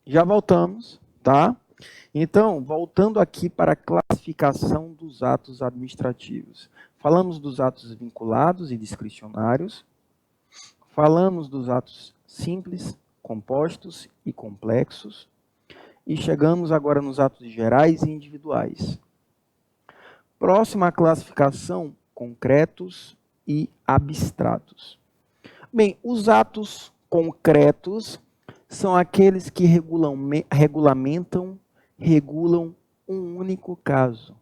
Já voltamos, tá? Então, voltando aqui para a classificação dos atos administrativos. Falamos dos atos vinculados e discricionários, falamos dos atos simples, compostos e complexos, e chegamos agora nos atos gerais e individuais. Próxima classificação, concretos e abstratos. Bem, os atos concretos são aqueles que regulam um único caso,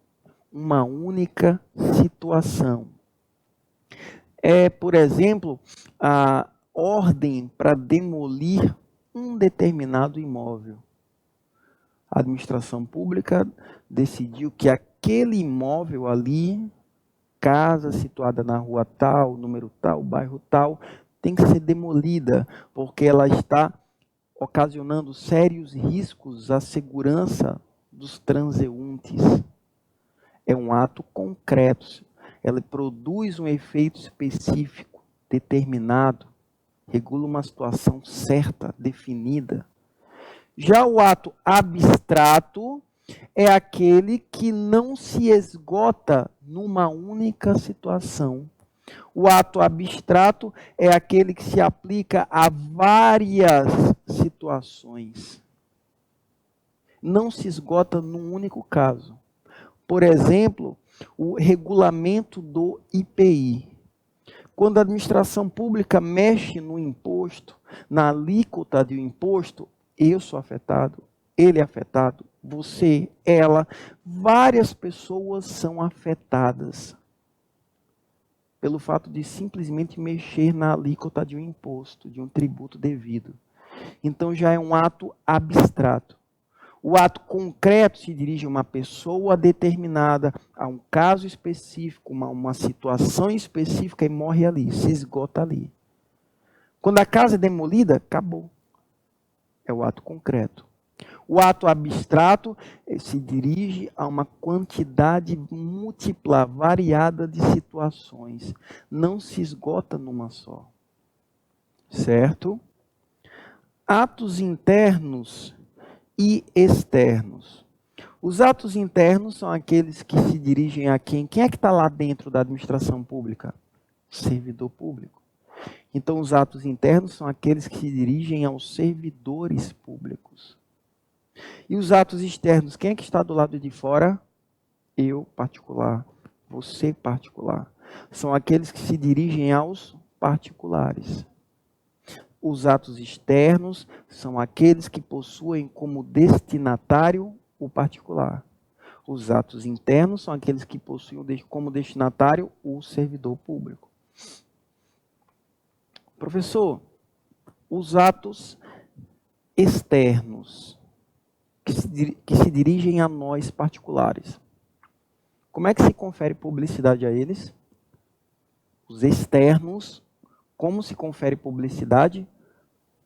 uma única situação. Por exemplo, a ordem para demolir um determinado imóvel. A administração pública decidiu que aquele imóvel ali, casa situada na rua tal, número tal, bairro tal, tem que ser demolida, porque ela está ocasionando sérios riscos à segurança dos transeuntes. É um ato concreto. Ela produz um efeito específico, determinado, regula uma situação certa, definida. Já o ato abstrato é aquele que não se esgota numa única situação. O ato abstrato é aquele que se aplica a várias situações. Não se esgota num único caso. Por exemplo, o regulamento do IPI. Quando a administração pública mexe no imposto, na alíquota do imposto, eu sou afetado, ele é afetado, você, ela, várias pessoas são afetadas pelo fato de simplesmente mexer na alíquota de um imposto, de um tributo devido. Então já é um ato abstrato. O ato concreto se dirige a uma pessoa determinada, a um caso específico, uma situação específica e morre ali, se esgota ali. Quando a casa é demolida, acabou. É o ato concreto. O ato abstrato se dirige a uma quantidade múltipla, variada de situações. Não se esgota numa só. Certo? Atos internos e externos. Os atos internos são aqueles que se dirigem a quem? Quem é que está lá dentro da administração pública? Servidor público. Então, os atos internos são aqueles que se dirigem aos servidores públicos. E os atos externos, quem é que está do lado de fora? Eu, particular. Você, particular. São aqueles que se dirigem aos particulares. Os atos externos são aqueles que possuem como destinatário o particular. Os atos internos são aqueles que possuem como destinatário o servidor público. Professor, os atos externos que se dirigem a nós particulares. Como é que se confere publicidade a eles? Os externos, como se confere publicidade?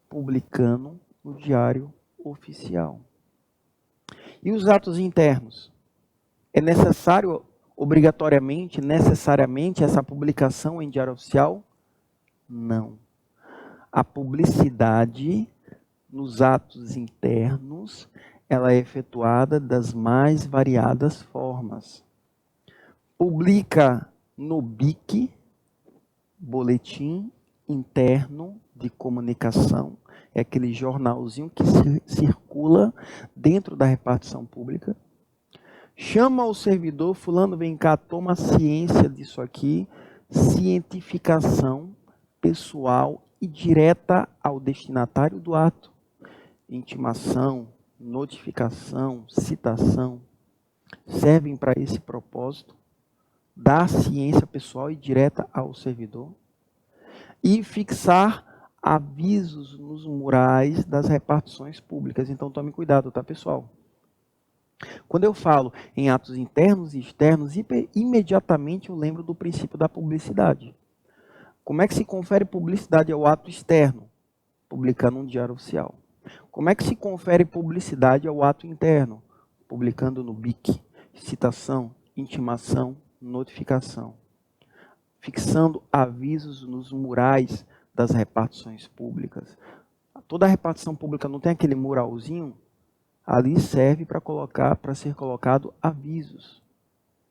Publicando no Diário Oficial. E os atos internos? É necessário, necessariamente, essa publicação em Diário Oficial? Não. A publicidade nos atos internos, ela é efetuada das mais variadas formas. Publica no BIC, Boletim Interno de Comunicação, é aquele jornalzinho que circula dentro da repartição pública. Chama o servidor, fulano, vem cá, toma ciência disso aqui, cientificação pessoal e direta ao destinatário do ato. Intimação, notificação, citação, servem para esse propósito, dar ciência pessoal e direta ao servidor, e fixar avisos nos murais das repartições públicas. Então tome cuidado, tá, pessoal? Quando eu falo em atos internos e externos, imediatamente eu lembro do princípio da publicidade. Como é que se confere publicidade ao ato externo? Publicando um diário oficial. Como é que se confere publicidade ao ato interno? Publicando no BIC, citação, intimação, notificação. Fixando avisos nos murais das repartições públicas. toda a repartição pública não tem aquele muralzinho? Ali serve para ser colocado avisos,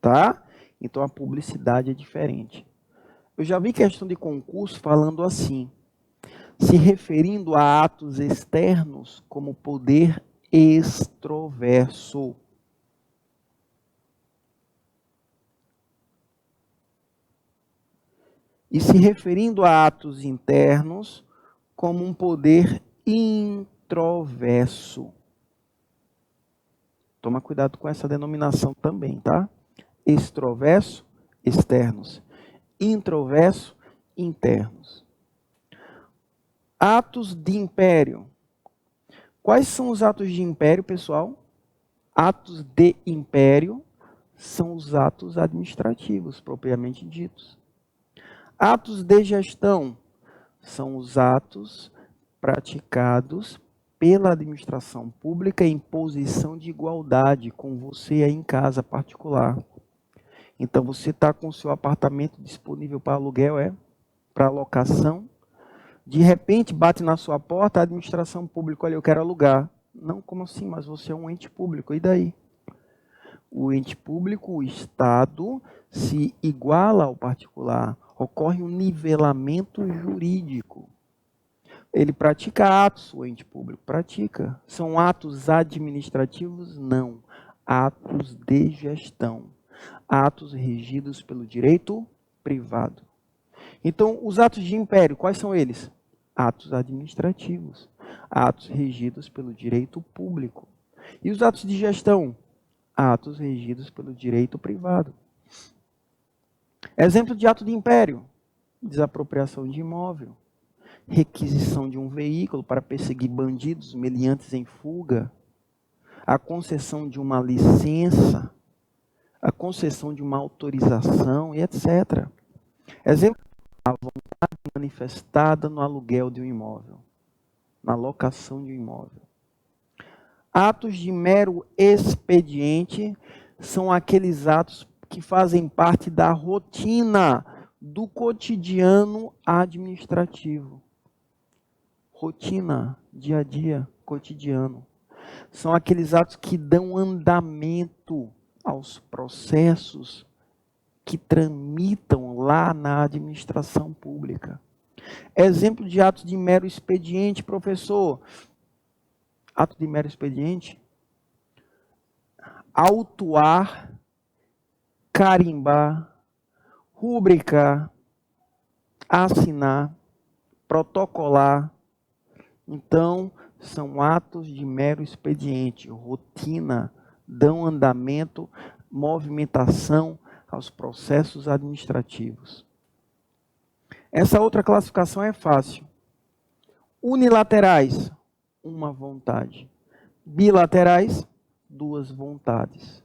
tá? Então a publicidade é diferente. Eu já vi questão de concurso falando assim, se referindo a atos externos como poder extroverso. E se referindo a atos internos como um poder introverso. Toma cuidado com essa denominação também, tá? Extroverso, externos. Introverso, internos. Atos de império. Quais são os atos de império, pessoal? Atos de império são os atos administrativos, propriamente ditos. Atos de gestão são os atos praticados pela administração pública em posição de igualdade com você aí em casa particular. Então, você está com o seu apartamento disponível para aluguel, para locação. De repente, bate na sua porta a administração pública, olha, eu quero alugar. Não, como assim? Mas você é um ente público, e daí? O ente público, o Estado, se iguala ao particular. Ocorre um nivelamento jurídico. Ele pratica atos, o ente público pratica. São atos administrativos? Não. Atos de gestão. Atos regidos pelo direito privado. Então, os atos de império, quais são eles? Atos administrativos. Atos regidos pelo direito público. E os atos de gestão? Atos regidos pelo direito privado. Exemplo de ato de império: desapropriação de imóvel, requisição de um veículo para perseguir bandidos meliantes em fuga, a concessão de uma licença, a concessão de uma autorização e etc. Exemplo: a vontade manifestada no aluguel de um imóvel, na locação de um imóvel. Atos de mero expediente são aqueles atos que fazem parte da rotina do cotidiano administrativo. Rotina, dia a dia, cotidiano. São aqueles atos que dão andamento aos processos que tramitam lá na administração pública. Exemplo de atos de mero expediente, professor. Ato de mero expediente: autuar, carimbar, rubricar, assinar, protocolar. Então, são atos de mero expediente, rotina, dão andamento, movimentação aos processos administrativos. Essa outra classificação é fácil. Unilaterais, uma vontade. Bilaterais, duas vontades.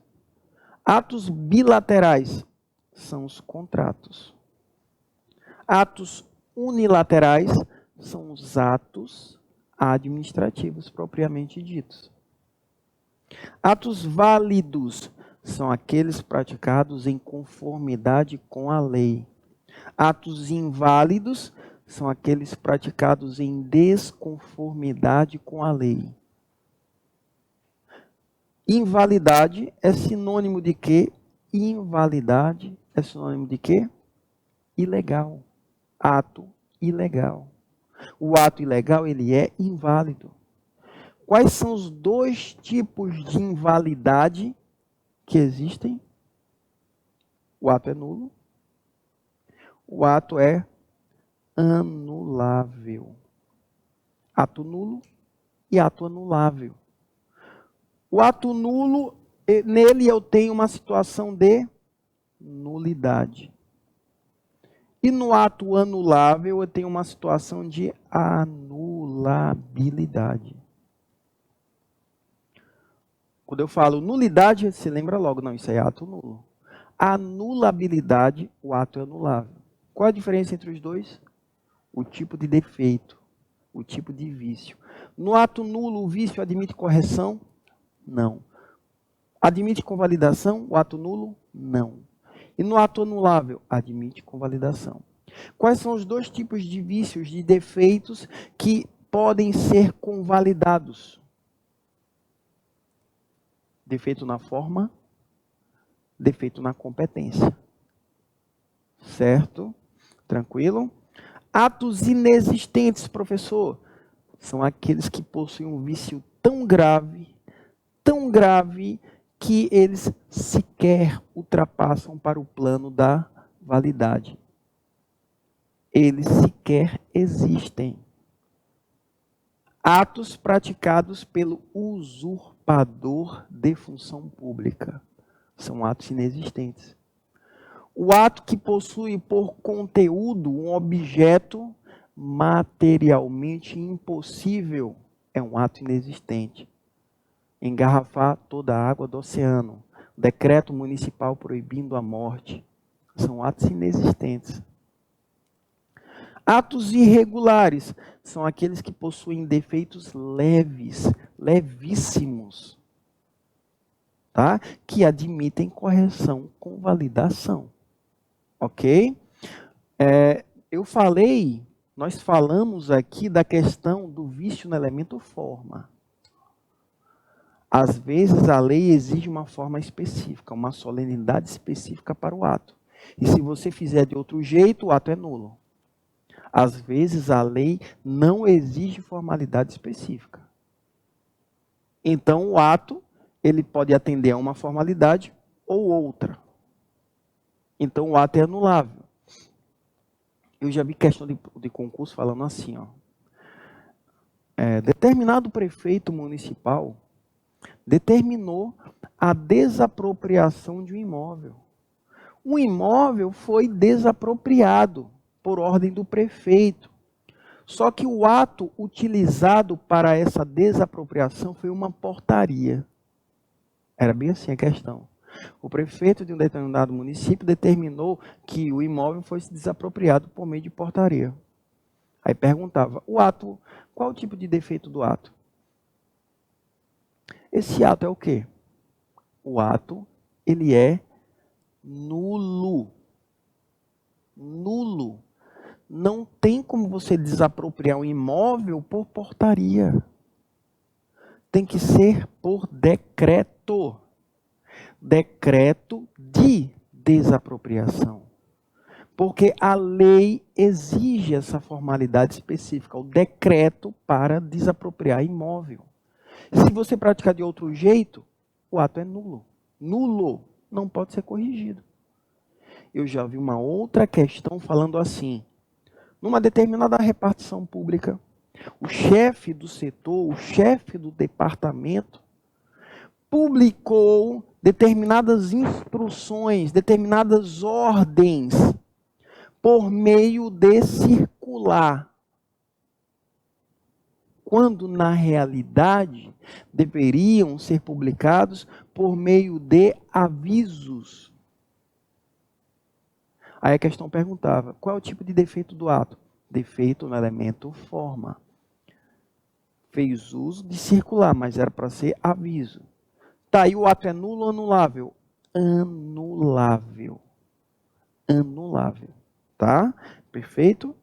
Atos bilaterais são os contratos. Atos unilaterais são os atos administrativos propriamente ditos. Atos válidos são aqueles praticados em conformidade com a lei. Atos inválidos são aqueles praticados em desconformidade com a lei. Invalidade é sinônimo de quê? Invalidade é sinônimo de quê? Ilegal. Ato ilegal. O ato ilegal, ele é inválido. Quais são os dois tipos de invalidade que existem? O ato é nulo. O ato é anulável. Ato nulo e ato anulável. O ato nulo, nele eu tenho uma situação de nulidade. E no ato anulável eu tenho uma situação de anulabilidade. Quando eu falo nulidade, você lembra logo, não, isso é ato nulo. Anulabilidade, o ato é anulável. Qual a diferença entre os dois? O tipo de defeito, o tipo de vício. No ato nulo, o vício admite correção? Não. Admite convalidação? O ato nulo? Não. E no ato anulável? Admite convalidação. Quais são os dois tipos de vícios, de defeitos que podem ser convalidados. Defeito na forma, defeito na competência. Certo? Tranquilo? Atos inexistentes, professor, são aqueles que possuem um vício tão grave, que eles sequer ultrapassam para o plano da validade. Eles sequer existem. Atos praticados pelo usurpador de função pública são atos inexistentes. O ato que possui por conteúdo um objeto materialmente impossível é um ato inexistente. Engarrafar toda a água do oceano, decreto municipal proibindo a morte, são atos inexistentes. Atos irregulares são aqueles que possuem defeitos leves, levíssimos, tá? Que admitem correção com validação. Ok? Nós falamos aqui da questão do vício no elemento forma. Às vezes a lei exige uma forma específica, uma solenidade específica para o ato. E se você fizer de outro jeito, o ato é nulo. Às vezes a lei não exige formalidade específica. Então o ato, ele pode atender a uma formalidade ou outra. Então o ato é anulável. Eu já vi questão de concurso falando assim, ó. Determinado prefeito municipal determinou a desapropriação de um imóvel. O imóvel foi desapropriado por ordem do prefeito. Só que o ato utilizado para essa desapropriação foi uma portaria. Era bem assim a questão. O prefeito de um determinado município determinou que o imóvel fosse desapropriado por meio de portaria. Aí perguntava, o ato, qual o tipo de defeito do ato? Esse ato é o quê? O ato, ele é nulo. Nulo. Não tem como você desapropriar um imóvel por portaria. Tem que ser por decreto. Decreto de desapropriação. Porque a lei exige essa formalidade específica, o decreto para desapropriar imóvel. Se você praticar de outro jeito, o ato é nulo. Nulo, não pode ser corrigido. Eu já vi uma outra questão falando assim, numa determinada repartição pública, o chefe do setor, o chefe do departamento, publicou determinadas instruções, determinadas ordens, por meio de circular. Quando, na realidade, deveriam ser publicados por meio de avisos. Aí a questão perguntava, qual é o tipo de defeito do ato? Defeito no elemento forma. Fez uso de circular, mas era para ser aviso. Tá, aí o ato é nulo ou anulável? Anulável. Anulável. Tá? Perfeito?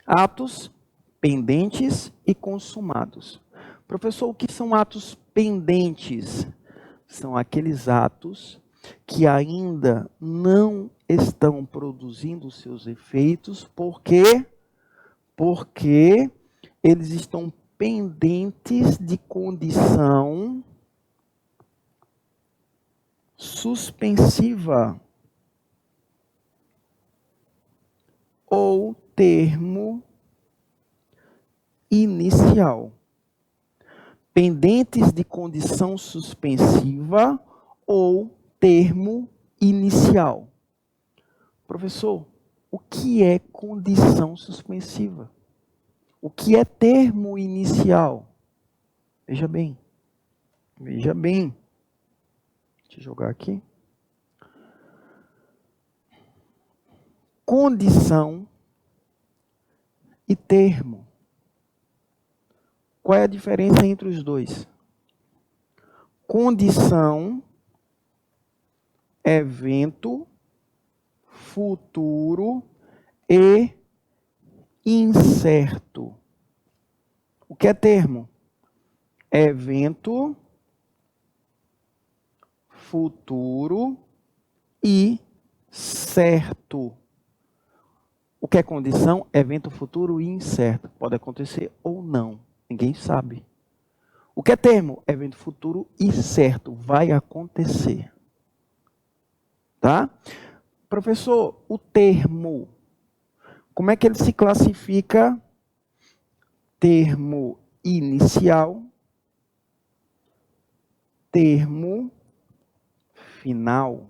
Atos pendentes e consumados. Professor, o que são atos pendentes? São aqueles atos que ainda não estão produzindo seus efeitos, por quê? Porque eles estão pendentes de condição suspensiva ou termo inicial. Pendentes de condição suspensiva ou termo inicial. Professor, o que é condição suspensiva? O que é termo inicial? Veja bem. Veja bem. Deixa eu jogar aqui. Condição e termo. Qual é a diferença entre os dois? Condição, evento, futuro e incerto. O que é termo? Evento futuro e certo. O que é condição? Evento futuro e incerto. Pode acontecer ou não. Ninguém sabe. O que é termo? Evento futuro e certo. Vai acontecer. Tá? Professor, o termo, como é que ele se classifica? Termo inicial, termo final.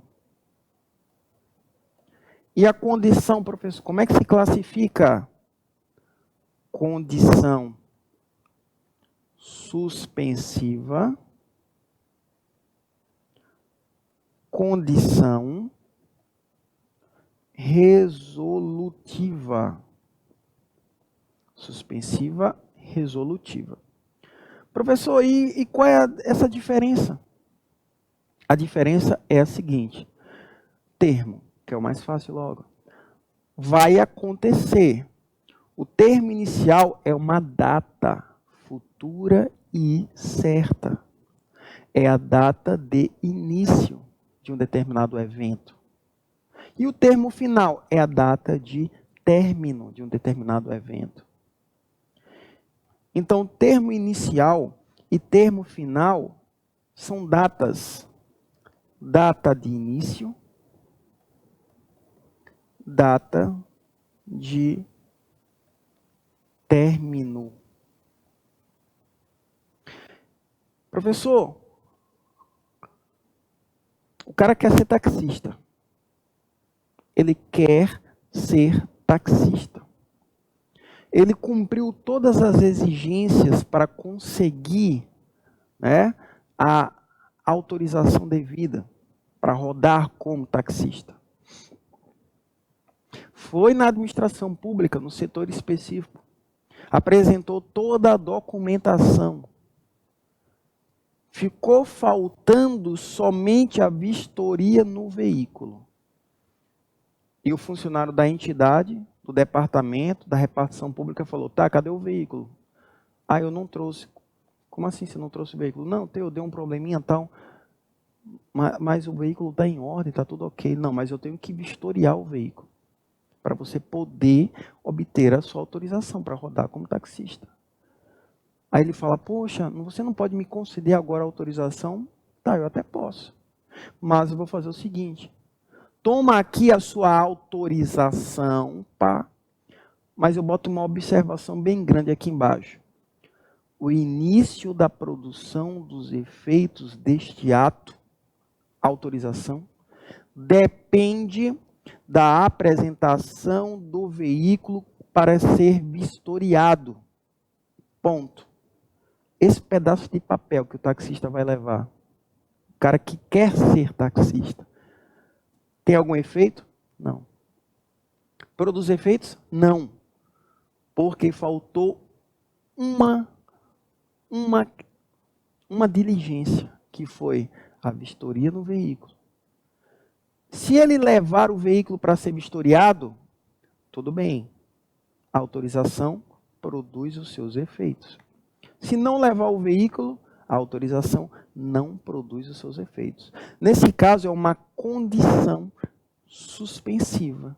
E a condição, professor, como é que se classifica? Condição suspensiva, condição resolutiva. Suspensiva, resolutiva. Professor, e qual é essa diferença? A diferença é a seguinte: termo, que é o mais fácil logo, vai acontecer. O termo inicial é uma data futura e certa. É a data de início de um determinado evento. E o termo final é a data de término de um determinado evento. Então, termo inicial e termo final são datas. Data de início, data de término. Professor, o cara quer ser taxista. Ele quer ser taxista. Ele cumpriu todas as exigências para conseguir, né, a autorização devida para rodar como taxista. Foi na administração pública, no setor específico, apresentou toda a documentação. Ficou faltando somente a vistoria no veículo. E o funcionário da entidade, do departamento, da repartição pública falou: tá, cadê o veículo? Ah, eu não trouxe. Como assim você não trouxe o veículo? Não, deu um probleminha e tal. Mas o veículo está em ordem, está tudo ok. Não, mas eu tenho que vistoriar o veículo para você poder obter a sua autorização para rodar como taxista. Aí ele fala: poxa, você não pode me conceder agora a autorização? Tá, eu até posso. Mas eu vou fazer o seguinte: toma aqui a sua autorização, pá, mas eu boto uma observação bem grande aqui embaixo. O início da produção dos efeitos deste ato, autorização, depende da apresentação do veículo para ser vistoriado. Ponto. Esse pedaço de papel que o taxista vai levar, o cara que quer ser taxista, tem algum efeito? Não. Produz efeitos? Não. Porque faltou uma diligência, que foi a vistoria no veículo. Se ele levar o veículo para ser vistoriado, tudo bem. A autorização produz os seus efeitos. Se não levar o veículo, a autorização não produz os seus efeitos. Nesse caso, é uma condição suspensiva.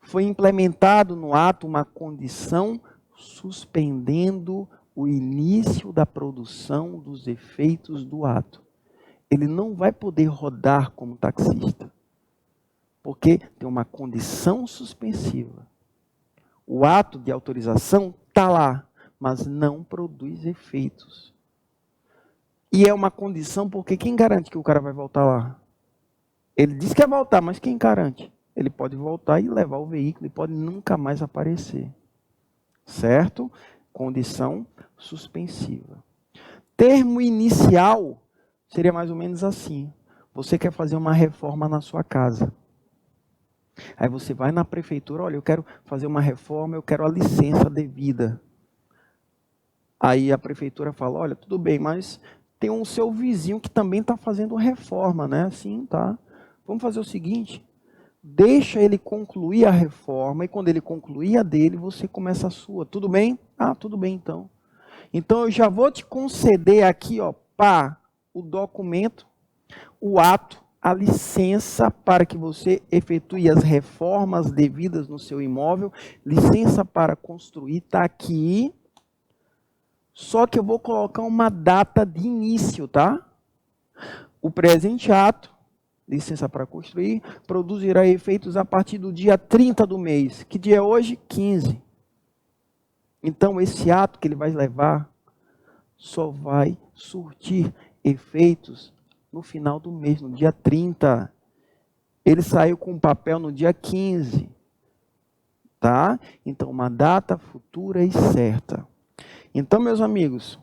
Foi implementado no ato uma condição suspendendo o início da produção dos efeitos do ato. Ele não vai poder rodar como taxista, porque tem uma condição suspensiva. O ato de autorização está lá, mas não produz efeitos. E é uma condição porque quem garante que o cara vai voltar lá? Ele diz que vai voltar, mas quem garante? Ele pode voltar e levar o veículo e pode nunca mais aparecer. Certo? Condição suspensiva. Termo inicial seria mais ou menos assim. Você quer fazer uma reforma na sua casa. Aí você vai na prefeitura: olha, eu quero fazer uma reforma, eu quero a licença devida. Aí a prefeitura fala: olha, tudo bem, mas tem um seu vizinho que também está fazendo reforma, né? Sim, tá. Vamos fazer o seguinte: deixa ele concluir a reforma, e quando ele concluir a dele, você começa a sua. Tudo bem? Ah, tudo bem então. Então eu já vou te conceder aqui, ó, pá, o documento, o ato, a licença para que você efetue as reformas devidas no seu imóvel, licença para construir, está aqui. Só que eu vou colocar uma data de início, tá? O presente ato, licença para construir, produzirá efeitos a partir do dia 30 do mês. Que dia é hoje? 15. Então, esse ato que ele vai levar só vai surtir efeitos no final do mês, no dia 30. Ele saiu com o papel no dia 15. Tá? Então, uma data futura e certa. Então, meus amigos,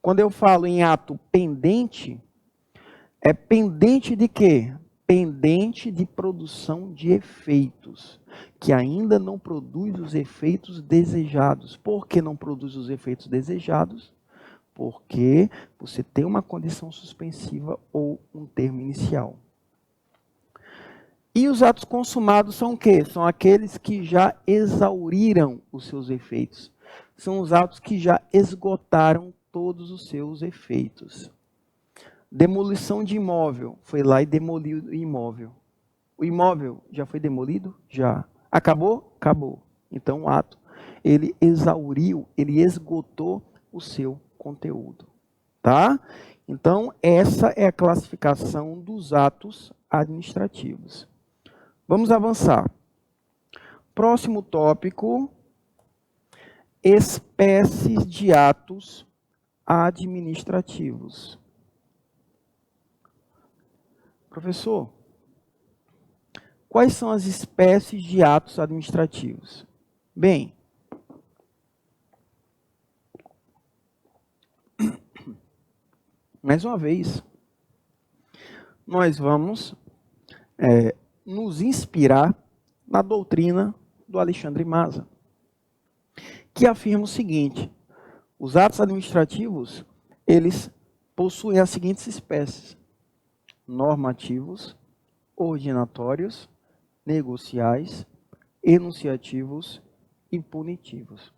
quando eu falo em ato pendente, é pendente de quê? Pendente de produção de efeitos, que ainda não produz os efeitos desejados. Por que não produz os efeitos desejados? Porque você tem uma condição suspensiva ou um termo inicial. E os atos consumados são o quê? São aqueles que já exauriram os seus efeitos. São os atos que já esgotaram todos os seus efeitos. Demolição de imóvel. Foi lá e demoliu o imóvel. O imóvel já foi demolido? Já. Acabou? Acabou. Então o ato, ele exauriu, ele esgotou o seu conteúdo. Tá? Então essa é a classificação dos atos administrativos. Vamos avançar. Próximo tópico, espécies de atos administrativos. Professor, quais são as espécies de atos administrativos? Bem, mais uma vez, nós vamos nos inspirar na doutrina do Alexandre Maza, que afirma o seguinte: os atos administrativos, eles possuem as seguintes espécies: normativos, ordinatórios, negociais, enunciativos e punitivos.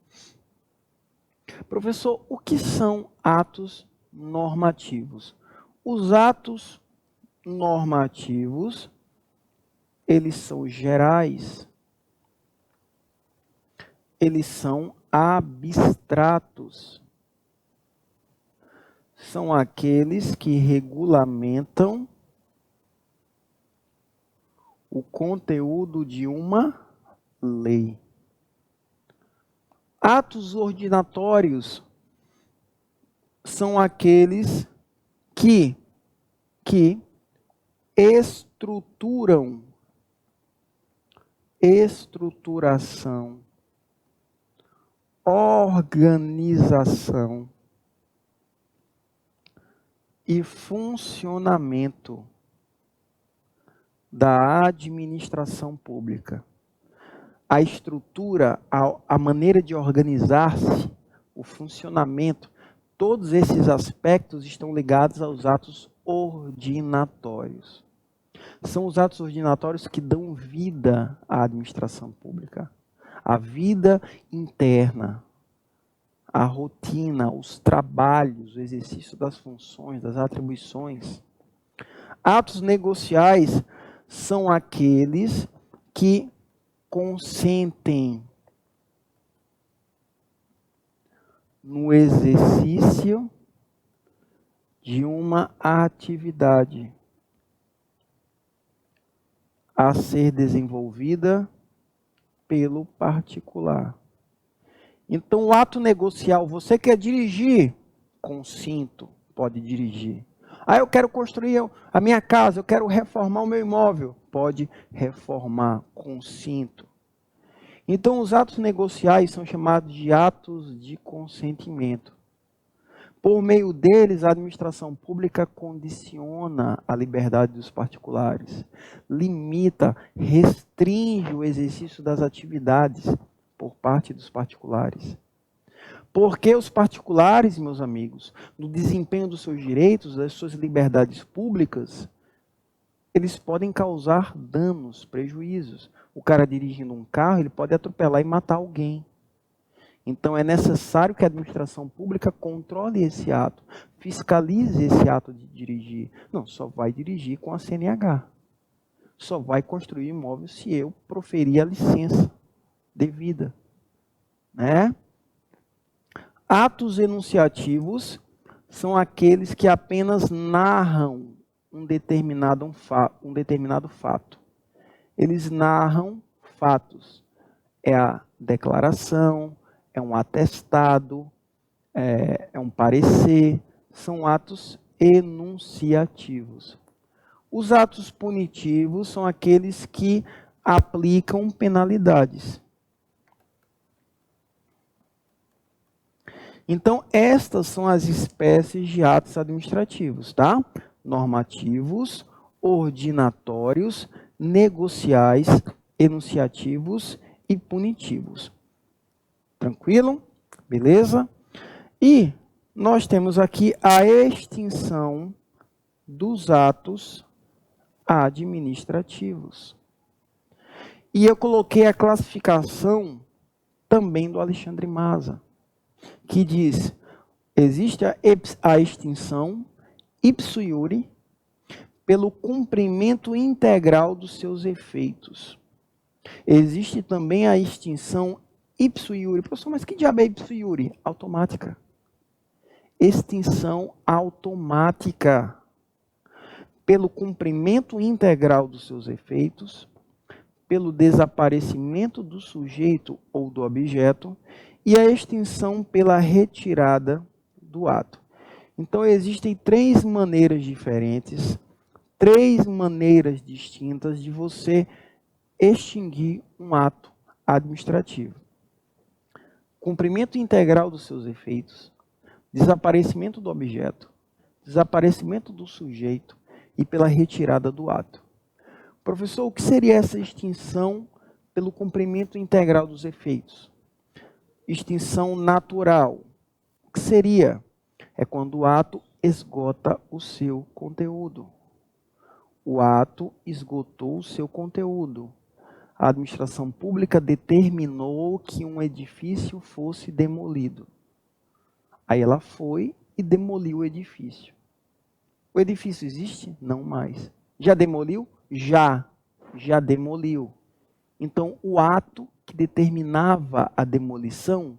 Professor, o que são atos normativos? Os atos normativos, eles são gerais, eles são abstratos, são aqueles que regulamentam o conteúdo de uma lei. Atos ordinatórios são aqueles que estruturação, organização e funcionamento da administração pública. A estrutura, a maneira de organizar-se, o funcionamento, todos esses aspectos estão ligados aos atos ordinatórios. São os atos ordinatórios que dão vida à administração pública. A vida interna, a rotina, os trabalhos, o exercício das funções, das atribuições. Atos negociais são aqueles que consentem no exercício de uma atividade a ser desenvolvida pelo particular. Então, o ato negocial, você quer dirigir? Consinto, pode dirigir. Ah, eu quero construir a minha casa, eu quero reformar o meu imóvel. Pode reformar, consinto. Então, os atos negociais são chamados de atos de consentimento. Por meio deles, a administração pública condiciona a liberdade dos particulares, limita, restringe o exercício das atividades por parte dos particulares. Porque os particulares, meus amigos, no desempenho dos seus direitos, das suas liberdades públicas, eles podem causar danos, prejuízos. O cara dirigindo um carro, ele pode atropelar e matar alguém. Então, é necessário que a administração pública controle esse ato, fiscalize esse ato de dirigir. Não, só vai dirigir com a CNH. Só vai construir imóvel se eu proferir a licença devida. Né? Atos enunciativos são aqueles que apenas narram um determinado fato. Eles narram fatos. É a declaração, é um atestado, é um parecer, são atos enunciativos. Os atos punitivos são aqueles que aplicam penalidades. Então, estas são as espécies de atos administrativos, tá? Normativos, ordinatórios, negociais, enunciativos e punitivos. Tranquilo? Beleza? E nós temos aqui a extinção dos atos administrativos. E eu coloquei a classificação também do Alexandre Maza, que diz, existe a extinção ipso iure pelo cumprimento integral dos seus efeitos. Existe também a extinção ipso iure. Professor, mas que diabo é ipso iure? Automática. Extinção automática pelo cumprimento integral dos seus efeitos, pelo desaparecimento do sujeito ou do objeto, e a extinção pela retirada do ato. Então, existem 3 maneiras diferentes, 3 maneiras distintas de você extinguir um ato administrativo. Cumprimento integral dos seus efeitos, desaparecimento do objeto, desaparecimento do sujeito e pela retirada do ato. Professor, o que seria essa extinção pelo cumprimento integral dos efeitos? Extinção natural. O que seria? É quando o ato esgota o seu conteúdo. O ato esgotou o seu conteúdo. A administração pública determinou que um edifício fosse demolido. Aí ela foi e demoliu o edifício. O edifício existe? Não mais. Já demoliu? Já demoliu. Então, o ato que determinava a demolição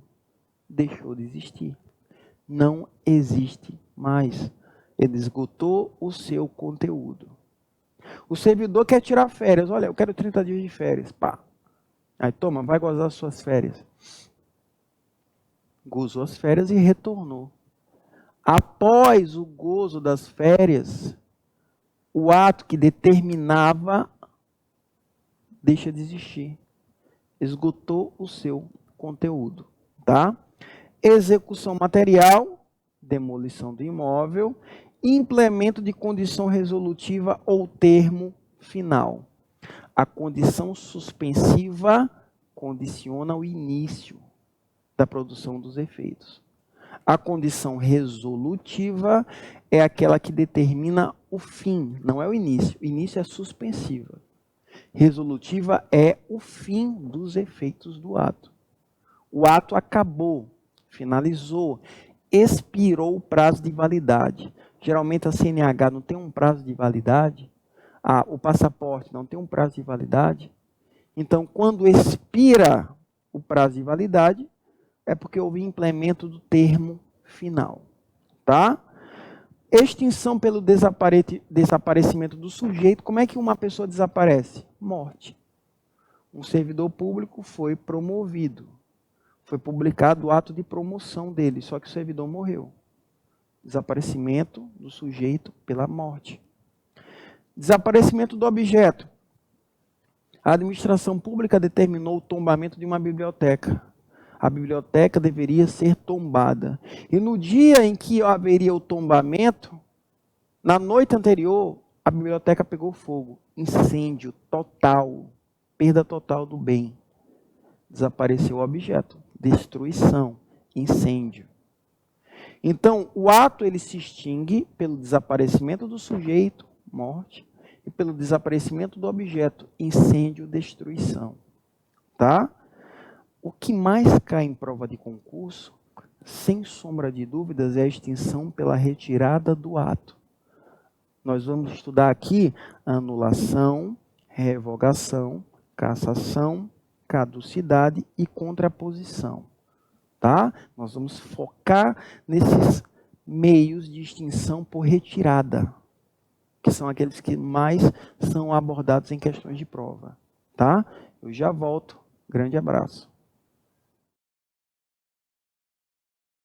deixou de existir. Não existe mais. Ele esgotou o seu conteúdo. O servidor quer tirar férias. Olha, eu quero 30 dias de férias. Pá. Aí, toma, vai gozar as suas férias. Gozou as férias e retornou. Após o gozo das férias, o ato que determinava deixa de existir. Esgotou o seu conteúdo, tá? Execução material, demolição do imóvel, implemento de condição resolutiva ou termo final. A condição suspensiva condiciona o início da produção dos efeitos. A condição resolutiva é aquela que determina o fim, não é o início. O início é suspensiva. Resolutiva é o fim dos efeitos do ato. O ato acabou, finalizou, expirou o prazo de validade. Geralmente a CNH não tem um prazo de validade, o passaporte não tem um prazo de validade. Então, quando expira o prazo de validade, é porque houve implemento do termo final, tá? Extinção pelo desaparecimento do sujeito. Como é que uma pessoa desaparece? Morte. Um servidor público foi promovido. Foi publicado o ato de promoção dele, só que o servidor morreu. Desaparecimento do sujeito pela morte. Desaparecimento do objeto. A administração pública determinou o tombamento de uma biblioteca. A biblioteca deveria ser tombada. E no dia em que haveria o tombamento, na noite anterior, a biblioteca pegou fogo. Incêndio total. Perda total do bem. Desapareceu o objeto. Destruição. Incêndio. Então, o ato ele se extingue pelo desaparecimento do sujeito, morte, e pelo desaparecimento do objeto, incêndio, destruição. Tá? O que mais cai em prova de concurso, sem sombra de dúvidas, é a extinção pela retirada do ato. Nós vamos estudar aqui anulação, revogação, cassação, caducidade e contraposição. Tá? Nós vamos focar nesses meios de extinção por retirada, que são aqueles que mais são abordados em questões de prova. Tá? Eu já volto. Grande abraço.